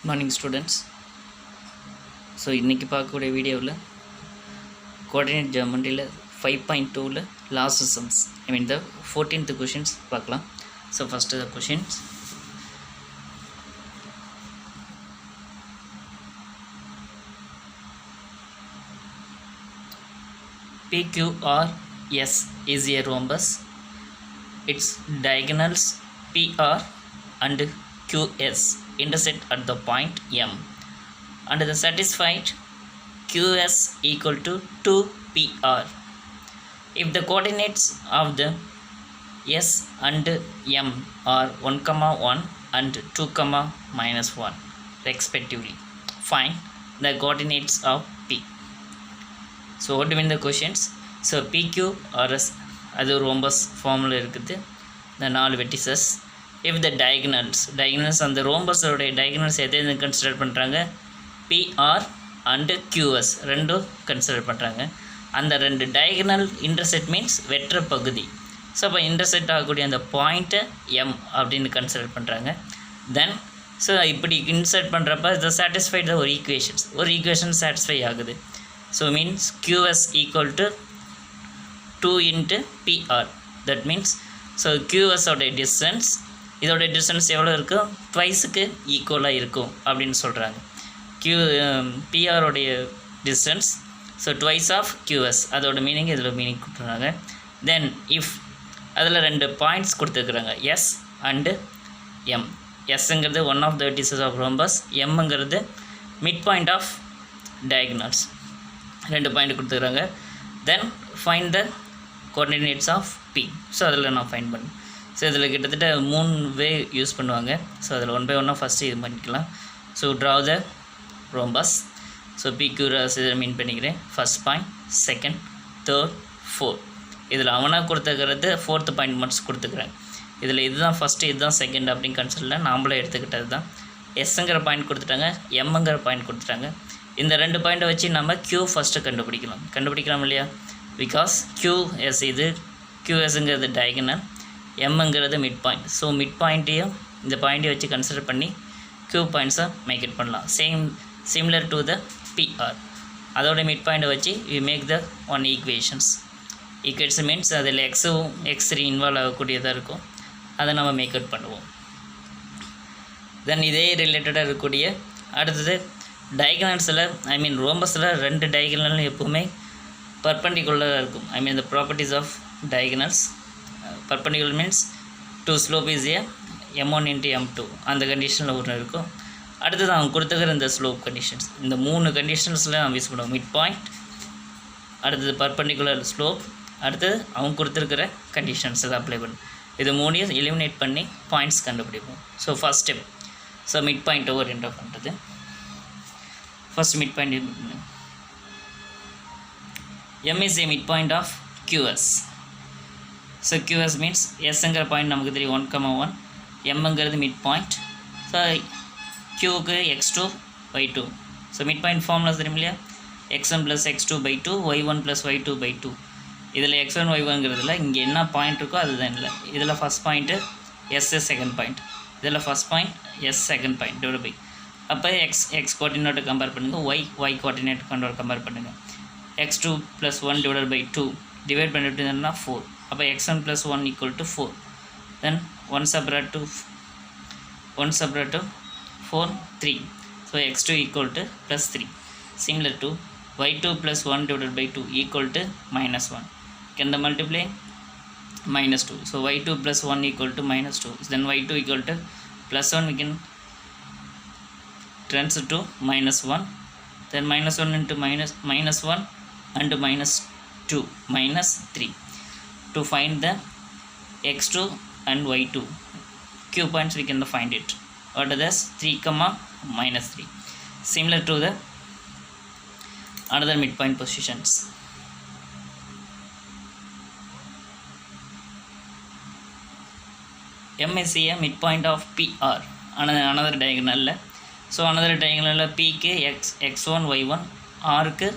Morning students. So இன்றைக்கி பார்க்கக்கூடிய வீடியோவில் கோஆர்டினேட் ஜியோமெட்ரியில் 5.2ல் லாஸ்ட் சம்ஸ் த 14th கொஷின்ஸ் பார்க்கலாம். So first the questions. PQRS is a rhombus. Its diagonals PR and QS intersect at the point M, and the satisfied QS equal to 2PR if the coordinates of the S and M are 1, 1 and 2, -1 respectively. Find the coordinates of P. So what do you mean the questions? So PQRS அது rhombus ஃபார்மில் இருக்குது. இந்த 4 vertices. If the diagonals அந்த ரோம்பஸோடைய diagonals எதை consider பண்ணுறாங்க? PR and QS ரெண்டும் consider பண்ணுறாங்க. அந்த 2 டயகனல் இன்டர்செக்ட் மீன்ஸ் வெற்ற பகுதி. ஸோ அப்போ இன்டர்செக்ட் ஆகக்கூடிய அந்த பாயிண்ட்டை M அப்படின்னு கன்சிடர் பண்ணுறாங்க. தென் ஸோ இப்படி இன்சர்ட் பண்ணுறப்ப இதை சாட்டிஸ்ஃபைட் ஒரு ஈக்குவேஷன் சாட்டிஸ்ஃபை ஆகுது. So means QS equal to 2 into PR. That means so QSோடைய டிஸ்டன்ஸ் இதோடைய டிஸ்டன்ஸ் எவ்வளோ இருக்கும்? ட்வைஸுக்கு ஈக்குவலாக இருக்கும் அப்படின்னு சொல்கிறாங்க. PRோடைய distance so twice of QS அதோட மீனிங் இதில் மீனிங் கொடுத்துருக்காங்க. தென் இஃப் அதில் 2 பாயிண்ட்ஸ் கொடுத்துருக்குறாங்க, எஸ் அண்டு எம். எஸ்ங்கிறது one of the vertices of rhombus, எம்ங்கிறது midpoint of diagonals. 2 point கொடுத்துருக்குறாங்க. Then find the coordinates of P. So அதில் நான் ஃபைண்ட் பண்ணேன். ஸோ இதில் கிட்டத்தட்ட 3 வே யூஸ் பண்ணுவாங்க. ஸோ அதில் 1 by 1 ஃபஸ்ட்டு இது பண்ணிக்கலாம். So draw the rhombus. So PQRS இதை மீன் பண்ணிக்கிறேன். First point, second, third, fourth. இதில் அவனாக கொடுத்துக்கிறது 4th பாயிண்ட் மட்டும் கொடுத்துக்கிறேன். இதில் இதுதான் ஃபஸ்ட்டு, இதுதான் செகண்ட் அப்படின்னு கன்சிடரில் நாமளே எடுத்துக்கிட்டது தான். எஸ்ங்கிற பாயிண்ட் கொடுத்துட்டாங்க, எம்ங்கிற பாயிண்ட் கொடுத்துட்டாங்க. இந்த 2 பாயிண்ட்டை வச்சு நம்ம Q ஃபஸ்ட்டு கண்டுபிடிக்கலாம் இல்லையா? பிகாஸ் QS இது QSங்கிறது டயகனல், எம்ங்கிறது மிட் பாயிண்ட். ஸோ மிட் பாயிண்ட்டையும் இந்த பாயிண்ட்டையும் வச்சு கன்சிடர் பண்ணி Q பாயிண்ட்ஸாக மேக் இட் பண்ணலாம். Similar to the PR. அதோட மிட் பாயிண்ட்டை வச்சு we make the one equations means அதில் X3 இன்வால்வ் ஆகக்கூடியதாக இருக்கும். அதை நம்ம மேக் அவுட் பண்ணுவோம். தென் இதே ரிலேட்டடாக இருக்கக்கூடிய அடுத்தது டயகனல்ஸில் ரோம்பஸில் 2 டயகனலும் எப்போவுமே பர்பண்டிகுலராக இருக்கும். the properties of diagonals. Perpendicular means 2 slope is a M1 into M2 அந்த கண்டிஷனில் ஒன்று இருக்கும். அடுத்தது அவங்க கொடுத்துக்கிற இந்த ஸ்லோப் கண்டிஷன்ஸ், இந்த 3 கண்டிஷன்ஸில் நம்ம யூஸ் பண்ணுவோம். மிட் பாயிண்ட், அடுத்தது பர்பண்டிகுலர் ஸ்லோப், அடுத்தது அவங்க கொடுத்துருக்கிற கண்டிஷன்ஸை அப்ளை பண்ணும். இது 3 எலிமினேட் பண்ணி பாயிண்ட்ஸ் கண்டுபிடிப்போம். So first step, so midpoint over enter பண்ணுறது. First midpoint M is a midpoint of QS. So QS means Sங்கிற பாயிண்ட் நமக்கு தெரியும் 1, 1. Mங்கிறது மிட் பாயிண்ட். ஸோ Qக்கு x2 y2. So midpoint formulas தெரியும் இல்லையா? x1 + x2/2 y1 + y2/2. இதில் x1 y1ங்கிறதுல இங்கே என்ன பாயிண்ட் இருக்கோ அதுதான் இல்லை. இதில் first point S second point, இதில் first point S second point divide by. அப்போ x கோஆர்டினேட்டை கம்பேர் பண்ணுங்கள், y கோஆர்டினேட் கம்பேர் பண்ணுங்கள். x2 + 1 divided by 2 டிவைட் பண்ணிட்டு இருந்தோம்னா 4. அப்போ x1 + 1 = 4. Then 1 separate to 4, 3. So x2 = +3. Similar to y2 + 1 divided by 2 = -1. Can the multiply? -2. So y2 + 1 = -2. Then y2 = +1, we can transfer to -1. Then -1 into -1 and -2 -3 to find the x2 and y2 Q points. We can find it. What are this? 3, -3. Similar to the another midpoint positions. M is a midpoint of PR another diagonal. So another diagonal P க்கு x1 y1, R க்கு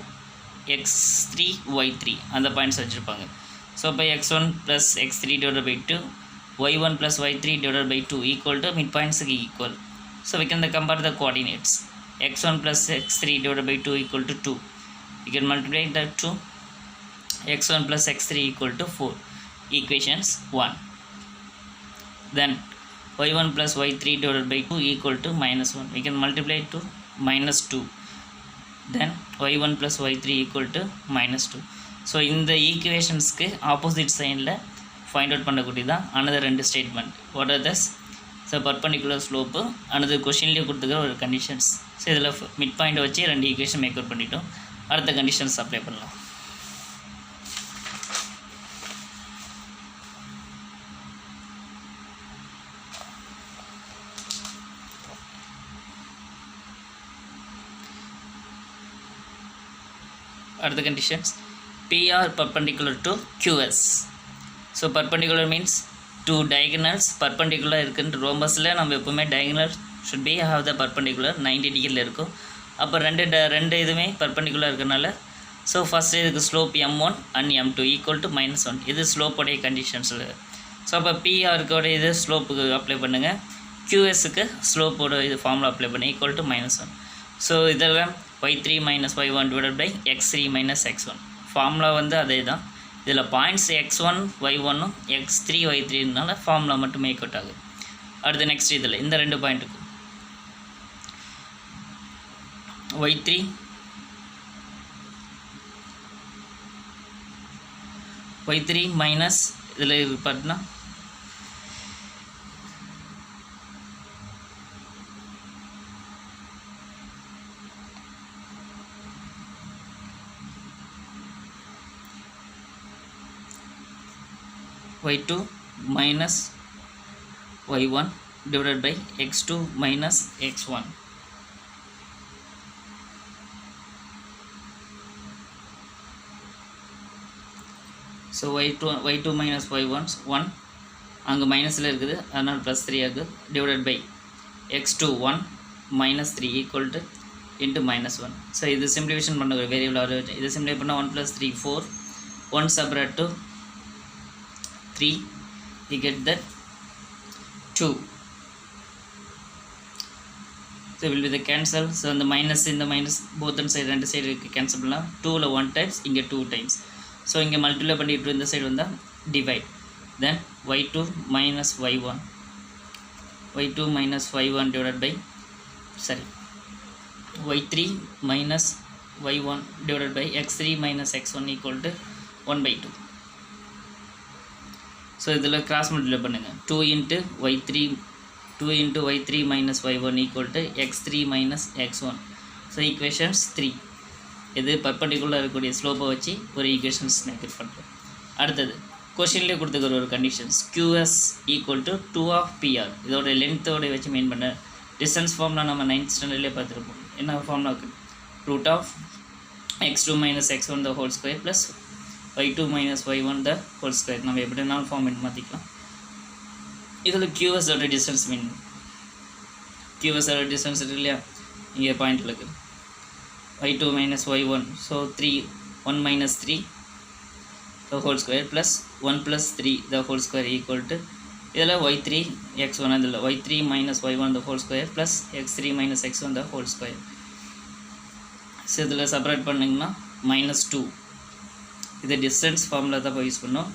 x3 y3 அந்த points வச்சுருப்பாங்க. So இப்போ x1 + x3 divided by 2, y1 + y3 divided by 2 equal to mid points equal. So we can compare the coordinates. x1 plus x3 divided by 2 equal to 2. We can multiply that to x1 plus x3 equal to 4. Equations 1. Then y1 plus y3 divided by 2 equal to minus 1. We can multiply to minus 2. Then y1 plus y3 equal to minus 2. So in the equations ku opposite sign la find out பண்ணக்கூடியதான் another ரெண்டு statement. What are this? So perpendicular slope another question ல கொடுத்துக்கிற ஒரு conditions. So இதில் mid point வச்சு ரெண்டு equation make out பண்ணிட்டோம். அடுத்த conditions apply பண்ணலாம். அடுத்த conditions PR perpendicular to QS. So perpendicular means two diagonals perpendicular இருக்குன்ற ரோம்பஸில் நம்ம எப்போவுமே diagonal should be have the perpendicular 90 டிகிரியில் இருக்கும். அப்போ ரெண்டு இதுவுமே perpendicular இருக்கிறனால ஸோ ஃபஸ்ட்டு இதுக்கு slope m1 and m2 equal to -1. இது ஸ்லோப்போடைய கண்டிஷன்ஸில். ஸோ அப்போ பிஆருக்கோட இது ஸ்லோப்புக்கு அப்ளை பண்ணுங்கள், QSக்கு ஸ்லோப்போட இது ஃபார்முலா அப்ளை பண்ணி ஈக்குவல் டு -1. ஸோ இதெல்லாம் y3 minus y1 divided by x3 minus x1 formula வந்து அதே தான். இதில் பாயிண்ட்ஸ் x1 y1 x3 y3னால ஃபார்முலா மட்டும் மேக் அவுட் ஆகுது. அடுத்து நெக்ஸ்ட் இதில் இந்த ரெண்டு பாயிண்ட்டுக்கு y3 மைனஸ் இதில் பார்த்தீங்கன்னா y2 minus y1 divided by x2 minus x1. So y2 minus y1 1 அங்கே மைனஸில் இருக்குது அதனால் ப்ளஸ் 3 ஆகுது divided by x2 1 minus 3 equal to into -1. So இது சிம்பிளிஃபிகேஷன் பண்ண வேரியபிள் இது சிம்பிளை பண்ணால் 1 plus 3 4 1 separate to 3 we get that 2. So will be the cancel. So the minus in the minus both on side ரெண்டு side cancel பண்ணலாம். 2ல 1 times இங்கே 2 times. So இங்கே multiply பண்ணிட்டு இந்த சைடு வந்தால் divide. Then y2 minus y1 divided by y3 minus y1 divided by x3 minus x1 equal to 1/2. So இதில் cross multiply பண்ணுங்கள். 2 into y3 minus y1 equal to x3 minus x1. So equations 3. இது perpendicular இருக்கக்கூடிய ஸ்லோப்பை வச்சு ஒரு equations makeup பண்ணுறோம். அடுத்தது கொஷின்லேயே கொடுத்துக்கிற ஒரு conditions QS equal to 2 of PR. இதோட லென்த்தோட வச்சு மெயின் பண்ண டிஸ்டன்ஸ் ஃபார்ம்லாம் நம்ம 9th ஸ்டாண்டர்ட்லேயே பார்த்துருப்போம். என்ன ஃபார்ம்லாக்கு root of x2 minus x1 the whole square plus y2 minus y1 the whole square. நம்ம எப்படினாலும் ஃபார்மேட் மாற்றிக்கலாம். இதில் QS ஓட டிஸ்டன்ஸ் மீன் QS ஓட டிஸ்டன்ஸ் இருக்கு இல்லையா, இங்கே பாயிண்டில் இருக்குது y2 minus y1. So 1 minus 3 the whole square plus 1 plus 3 the whole square equal to இதில் y3 x1 அதில் y3 minus y1 the whole square plus x3 minus x1 the whole square. So இதில் separate பண்ணிங்கன்னா -2. இது distance formula தான் இப்போ use பண்ணோம்.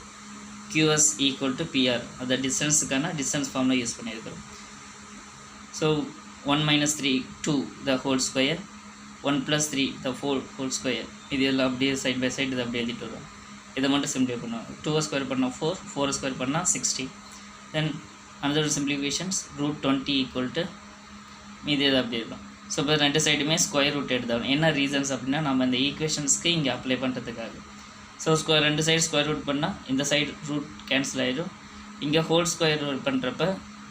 QS equal to PR அந்த டிஸ்டன்ஸுக்கான distance formula use பண்ணியிருக்கிறோம். So 1 minus 3 2 the whole square 1 plus 3 the whole square. இது எல்லாம் அப்படியே சைட் பை சைடு இதை அப்படியே எழுதிட்டு வரும். இதை மட்டும் சிம்பிளை பண்ணுவோம். 2 ஸ்கொயர் பண்ணால் 4 ஸ்கொயர் பண்ணால் 60. தென் another simplifications √20 equal to மீதி இதை அப்படியே இருக்கும். ஸோ இப்போ ரெண்டு சைடுமே ஸ்கொயர் ரூட் எடுத்தாலும் என்ன ரீசன்ஸ் அப்படின்னா நம்ம இந்த ஈக்குவேஷன்ஸ்க்கு இங்கே அப்ளை பண்ணுறதுக்காக. ஸோ ரெண்டு சைடு ஸ்கொயர் ரூட் பண்ணால் இந்த சைடு ரூட் கேன்சல் ஆகிடும். இங்கே ஹோல் ஸ்கொயர் ரூட் பண்ணுறப்ப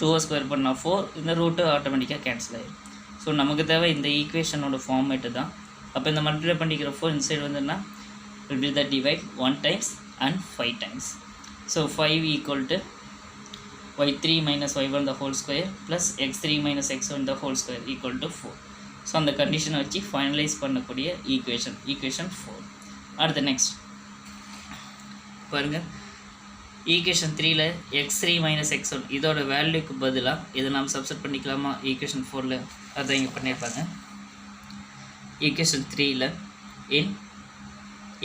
2 ஸ்கொயர் பண்ணால் 4 இந்த ரூட்டு ஆட்டோமேட்டிக்காக கேன்சல் ஆகிடும். ஸோ நமக்கு தேவை இந்த ஈக்குவேஷனோட ஃபார்மேட்டு தான். அப்போ இந்த மல்டிப்ளை பண்ணிக்கிறப்போ இந்த சைடு வந்துன்னா will be the divide 1 times and 5 times. So 5 equal to y3 minus y1 the whole square plus x3 minus x1 the whole square equal to 4. So அந்த கண்டிஷனை வச்சு ஃபைனலைஸ் பண்ணக்கூடிய ஈக்குவேஷன் 4. அடுத்து நெக்ஸ்ட் பாருங்கள், equation 3ல x3 minus x1 இதோட வேல்யூக்கு பதிலாக இதை நாம் சப்ஸ்டிட் பண்ணிக்கலாமா ஈக்குவேஷன் 4ல் அதை இங்கே பண்ணியிருப்பாங்க. ஈக்குவேஷன் 3ல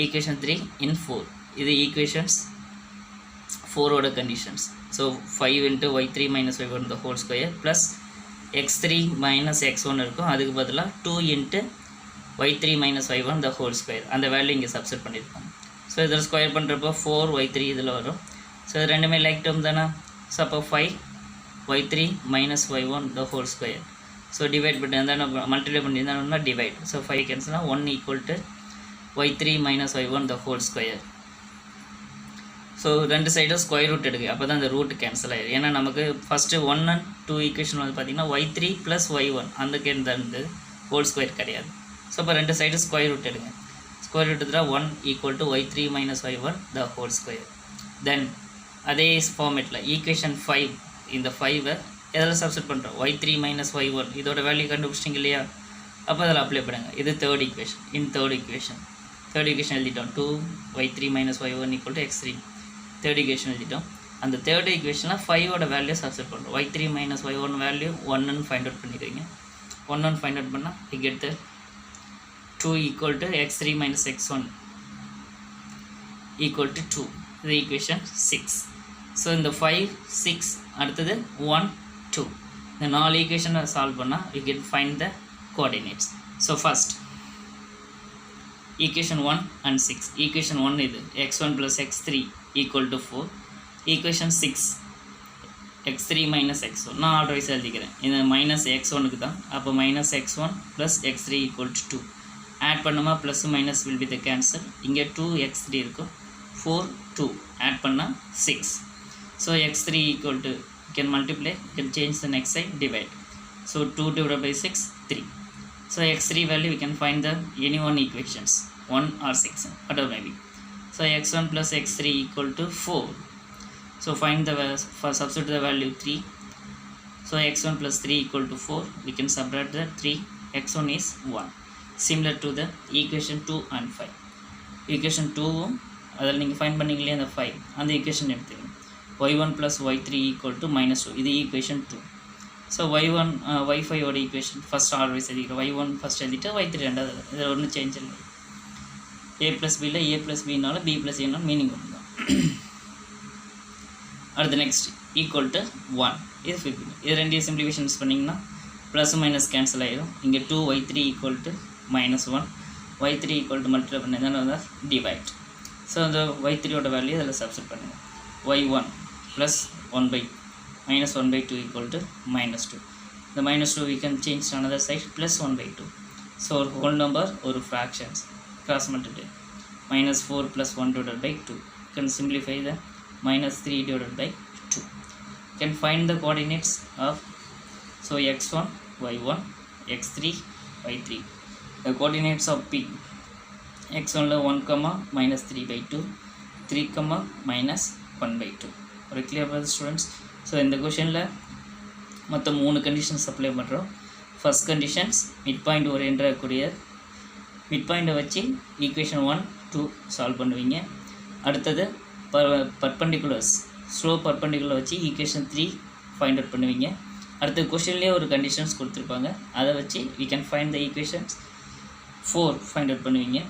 ஈக்குவேஷன் 3 in 4 இது ஈக்குவேஷன்ஸ் 4ஓட conditions. So 5 into y3 minus y1 the whole square plus x3 minus x1 இருக்கும். அதுக்கு பதிலாக 2 into y3 minus y1 the whole square அந்த வேல்யூ இங்கே சப்ஸ்டிட் பண்ணியிருப்பாங்க. ஸோ இதில் ஸ்கொயர் பண்ணுறப்போ 4y3 இதில் வரும். ஸோ இது ரெண்டுமே லைக் டேர்ம் தானே. ஸோ அப்போ 5y3 minus y1 the whole square. So divide பண்ணியிருந்தால் மல்டிப்ளை பண்ணியிருந்தால் டிவைட். ஸோ 5 கேன்சல்னா 1 equal to y3 minus y1 the whole square. So ரெண்டு சைடும் ஸ்கொயர் ரூட் எடுக்கு, அப்போ தான் அந்த ரூட் கேன்சல் ஆகிடும். ஏன்னா நமக்கு ஃபஸ்ட்டு 1 and 2 ஈக்குவேஷன் வந்து பார்த்திங்கன்னா y3 + y1 அந்த கேந்து ஹோல் ஸ்கொயர் கிடையாது. ஸோ அப்போ ரெண்டு சைடு ஸ்கொயர் ரூட் எடுங்க. ஸ்கொயர் ரூட் எடுத்தால் 1 equal to y3 minus y1 the whole square. தென் அதே ஃபார்மேட்டில் ஈக்குவேஷன் 5 இந்த 5ஐ எதில் சப்ஸ்டிட் பண்ணுறோம் y3 minus y1 இதோட வேல்யூ கண்டுபிடிச்சிட்டிங்க இல்லையா. அப்போ அதில் அப்ளை பண்ணுங்கள். இது தேர்ட் ஈக்குவேஷன். தேர்ட் ஈக்குவேஷன் எழுதிட்டோம் 2y3 minus y1 equal to x3. Third equation எழுதிட்டோம். அந்த தேர்ட் ஈக்குவேஷனில் 5ஓட வேல்யூ சப்ஸ்டிட் பண்ணுறோம். y3 minus y1 வேல்யூ 1ன்னு ஃபைண்ட் அவுட் பண்ணிக்கிறீங்க. 1ன்னு ஃபைண்ட் அவுட் பண்ணால் you get the 2 equal to x3 minus x1 equal to 2. இது ஈக்குவேஷன் 6. ஸோ இந்த 5 6 அடுத்தது 1 2 இந்த 4 ஈக்குவேஷனை சால்வ் பண்ணால் you can find the coordinates. So first equation 1 and 6. equation 1 இது x1 plus x3 equal to 4. equation 6 x3 minus x1 நான் already எழுதிக்கிறேன். இந்த மைனஸ் x1க்கு தான். அப்போ minus x1 plus x3 equal to 2. Add பண்ணுமா plus minus will be the cancel. இங்கே 2x3 இருக்கும். 4 2 ஆட் பண்ணால் 6. So x3 equal to you can multiply, you can change the next side, divide. So 2 divided by 6 3. So x3 value we can find the any one equations 1 or 6 whatever may be. So x1 plus x3 equal to 4. So find the substitute the value 3. So x1 plus 3 equal to 4. We can subtract the 3. x1 is 1. Similar to the equation 2 and 5. Equation 2 அதில் நீங்கள் find பண்ணிங்களே அந்த 5 அந்த equation எடுத்துக்கணும். y1 plus y3 equal to minus 2 இது equation 2. So y1 y5ஓட equation first always எழுதிக்கிறோம். y1 first எழுதிட்டு y3 ரெண்டாவது. இதில் ஒன்றும் சேஞ்ச் இல்லை. a ப்ளஸ் பியில் a ப்ளஸ் பின்னாலும் b ப்ளஸ் ஏனாலும் மீனிங் ஒன்று தான். அடுத்து நெக்ஸ்ட் ஈக்குவல் டு 1 இது 15. இது ரெண்டு சிம்பிளிஃபிகேஷன்ஸ் பண்ணிங்கன்னா ப்ளஸ் மைனஸ் கேன்சல் ஆகிடும். இங்கே 2y3 equal to -1 y3 equal to multiply பண்ணி தான் டிவைட். ஸோ அந்த y3ஓட வேல்யூ அதில் சப்ஸ்டிட் பண்ணுங்கள். y1 plus 1/2 equal to -2. The -2 we can change to another side plus 1/2. So whole number or fractions cross multiply. -4 plus 1 divided by 2. You can simplify the -3 divided by 2. You can find the coordinates of so x1 y1 x3 y3. The coordinates of P x1 1 -3/2 3 -1/2. ஒரு clear பண்ணது students. So இந்த கொஷனில் மொத்தம் 3 conditions apply பண்ணுறோம். First conditions mid point ஓரியன்டக்கூடிய mid பாயிண்ட்டை வச்சு equation 1 2 solve பண்ணுவீங்க. அடுத்தது பர்பண்டிகுலர்ஸ் ஸ்லோ பர்பண்டிகுலர் வச்சு ஈக்குவேஷன் 3 ஃபைண்ட் அவுட் பண்ணுவீங்க. அடுத்த கொஷின்லேயே ஒரு கண்டிஷன்ஸ் கொடுத்துருப்பாங்க, அதை வச்சு we can find the equations 4 find out பண்ணுவீங்க.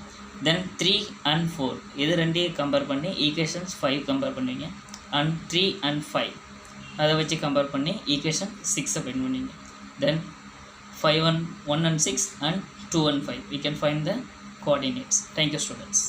தென் 3 and 4 இது ரெண்டையும் கம்பேர் பண்ணி ஈக்குவேஷன்ஸ் 5 கம்பேர் பண்ணுவீங்க. and 3 and 5 அதை வச்சு கம்பேர் பண்ணி ஈக்குவேஷன் 6 ஃபைண்ட் பண்ணுவீங்க. தென் 1 and 6 and 2 and 5 we can find the coordinates. Thank you students.